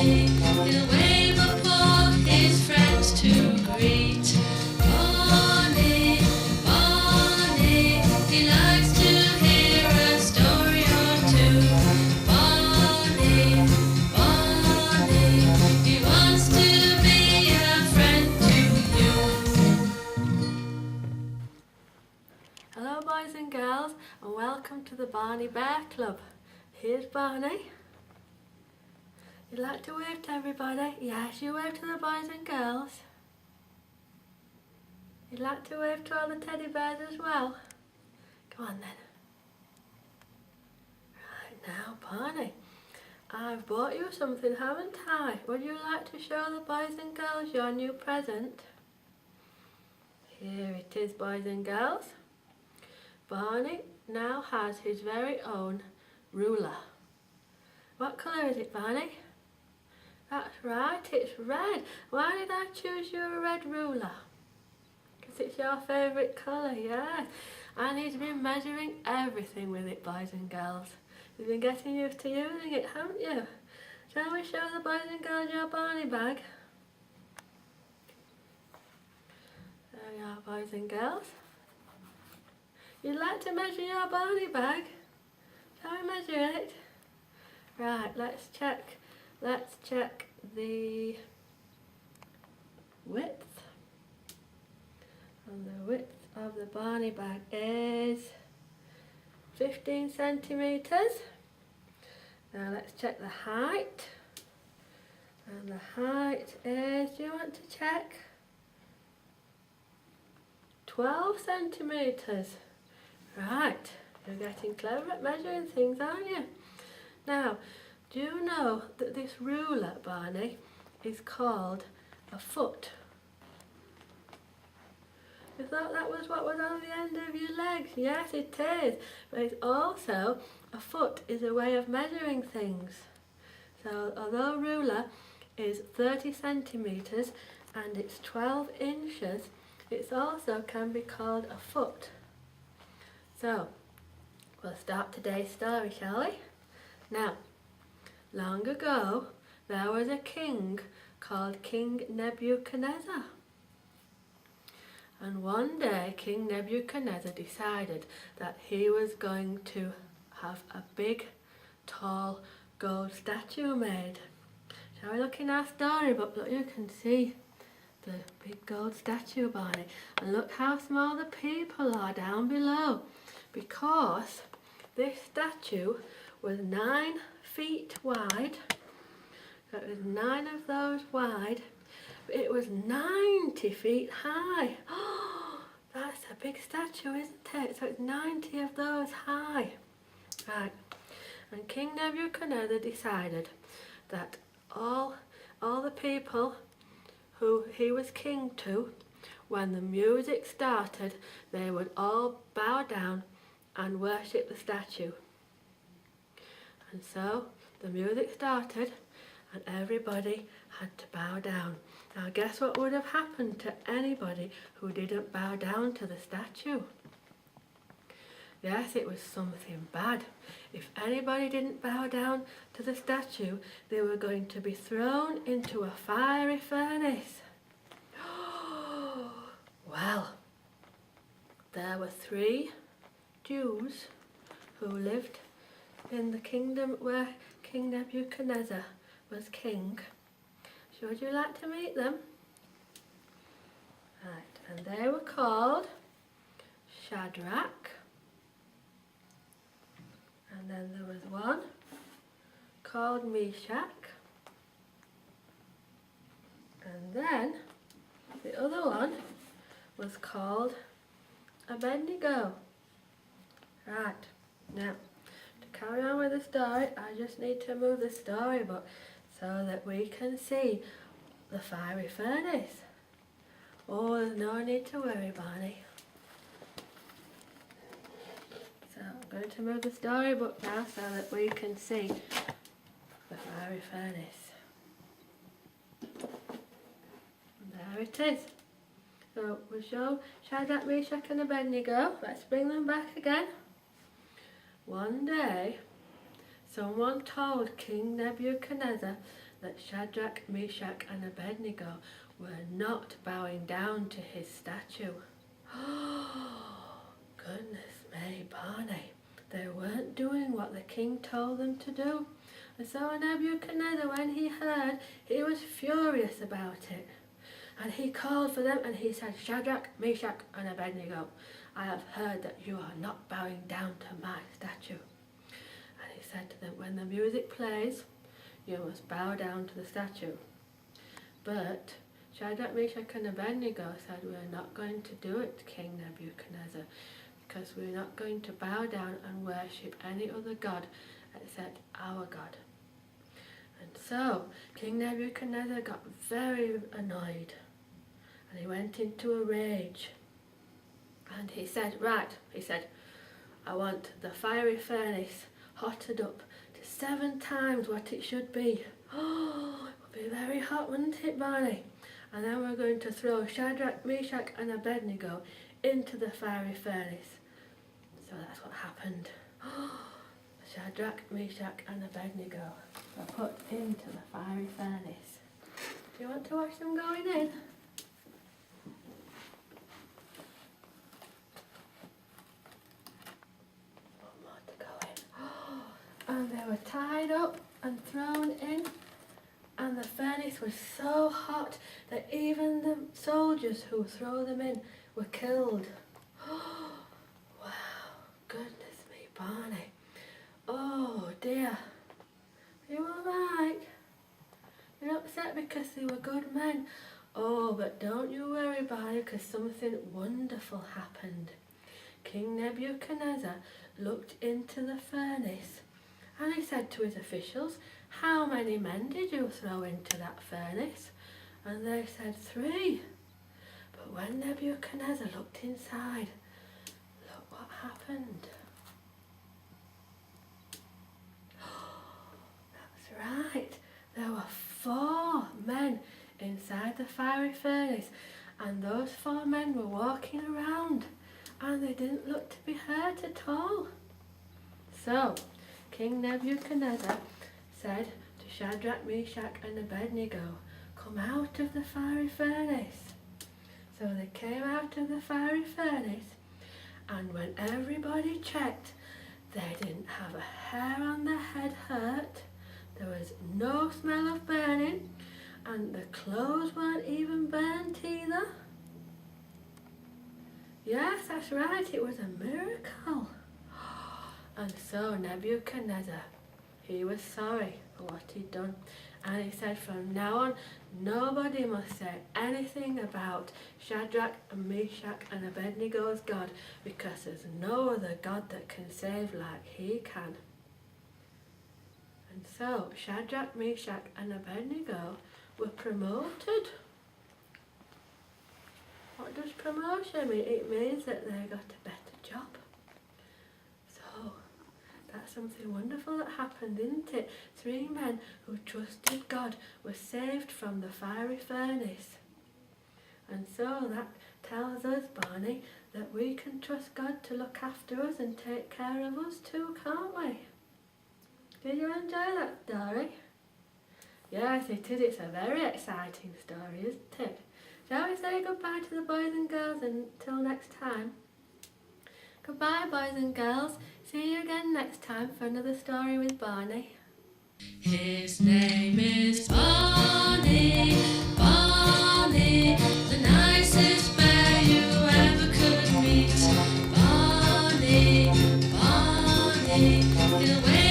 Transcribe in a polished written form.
Barney, he'll wave a paw his friends to greet. Barney, Barney, he likes to hear a story or two. Barney, Barney, he wants to be a friend to you. Hello boys and girls, and welcome to the Barney Bear Club. Here's Barney. You'd like to wave to everybody? Yes, you wave to the boys and girls. You'd like to wave to all the teddy bears as well? Come on then. Right now, Barney, I've bought you something, haven't I? Would you like to show the boys and girls your new present? Here it is, boys and girls. Barney now has his very own ruler. What colour is it, Barney? That's right, it's red. Why did I choose you a red ruler? Because it's your favourite colour, yes. And he's been measuring everything with it, boys and girls. You've been getting used to using it, haven't you? Shall we show the boys and girls your Barney bag? There we are, boys and girls. You'd like to measure your Barney bag? Shall we measure it? Right, let's check the width. And the width of the Barney bag is 15 centimetres. Now let's check the height. And the height is, do you want to check? 12 centimetres. Right, you're getting clever at measuring things, aren't you? Now, do you know that this ruler, Barney, is called a foot? You thought that was what was on the end of your legs? Yes, it is. But it's also, a foot is a way of measuring things. So, although a ruler is 30 centimetres and it's 12 inches, it also can be called a foot. So, we'll start today's story, shall we? Now, long ago, there was a king called King Nebuchadnezzar. And one day, King Nebuchadnezzar decided that he was going to have a big, tall, gold statue made. Shall we look in our storybook? Look, you can see the big gold statue, Barney. And look how small the people are down below. Because this statue was 9 feet wide. So it was 9 of those wide. But it was 90 feet high. Oh, that's a big statue, isn't it? So it's 90 of those high. Right. And King Nebuchadnezzar decided that all the people who he was king to, when the music started, they would all bow down and worship the statue. And so the music started and everybody had to bow down. Now guess what would have happened to anybody who didn't bow down to the statue? Yes, it was something bad. If anybody didn't bow down to the statue, they were going to be thrown into a fiery furnace. Well, there were 3 Jews who lived in the kingdom where King Nebuchadnezzar was king. Would you like to meet them? Right, and they were called Shadrach, and then there was one called Meshach, and then the other one was called Abednego. Right, now to carry on with the story, I just need to move the storybook so that we can see the fiery furnace. Oh, there's no need to worry, Barney. So I'm going to move the storybook now so that we can see the fiery furnace. And there it is. So we'll show Shadrach, Meshach and Abednego. Let's bring them back again. One day, someone told King Nebuchadnezzar that Shadrach, Meshach and Abednego were not bowing down to his statue. Oh, goodness me, Barney. They weren't doing what the king told them to do. And so Nebuchadnezzar, when he heard, he was furious about it. And he called for them and he said, Shadrach, Meshach and Abednego, I have heard that you are not bowing down to my statue. And he said to them, when the music plays, you must bow down to the statue. But Shadrach, Meshach and Abednego said, we're not going to do it, King Nebuchadnezzar, because we're not going to bow down and worship any other god except our God. And so King Nebuchadnezzar got very annoyed and he went into a rage. And he said, I want the fiery furnace hotted up to 7 times what it should be. Oh, it would be very hot, wouldn't it, Barney? And then we're going to throw Shadrach, Meshach and Abednego into the fiery furnace. So that's what happened. Shadrach, Meshach and Abednego were put into the fiery furnace. Do you want to watch them going in? One more to go in. And they were tied up and thrown in. And the furnace was so hot that even the soldiers who throw them in were killed. Wow, goodness me, Barney. Oh dear. Are you alright? You're upset because they were good men. Oh, but don't you worry, Barney, because something wonderful happened. King Nebuchadnezzar looked into the furnace and he said to his officials, how many men did you throw into that furnace? And they said 3. But when Nebuchadnezzar looked inside, look what happened. That's right, there were 4 men inside the fiery furnace, and those 4 men were walking around and they didn't look to be hurt at all. So King Nebuchadnezzar said to Shadrach, Meshach and Abednego, come out of the fiery furnace. So they came out of the fiery furnace, and when everybody checked, they didn't have a hair on their head hurt, there was no smell of burning, and the clothes weren't even burnt either. Yes, that's right, it was a miracle. And so Nebuchadnezzar, he was sorry for what he'd done, and he said from now on nobody must say anything about Shadrach and Meshach and Abednego's God, because there's no other God that can save like he can. And so Shadrach, Meshach and Abednego were promoted. What does promotion mean? It means that they got a better job. So that's something wonderful that happened, isn't it? 3 men who trusted God were saved from the fiery furnace. And so that tells us, Barney, that we can trust God to look after us and take care of us too, can't we? Did you enjoy that story? Yes, it is. It's a very exciting story, isn't it? Shall we say goodbye to the boys and girls until next time? Goodbye, boys and girls. See you again next time for another story with Barney. His name is Barney, Barney, the nicest bear you ever could meet. Barney, Barney, he'll wait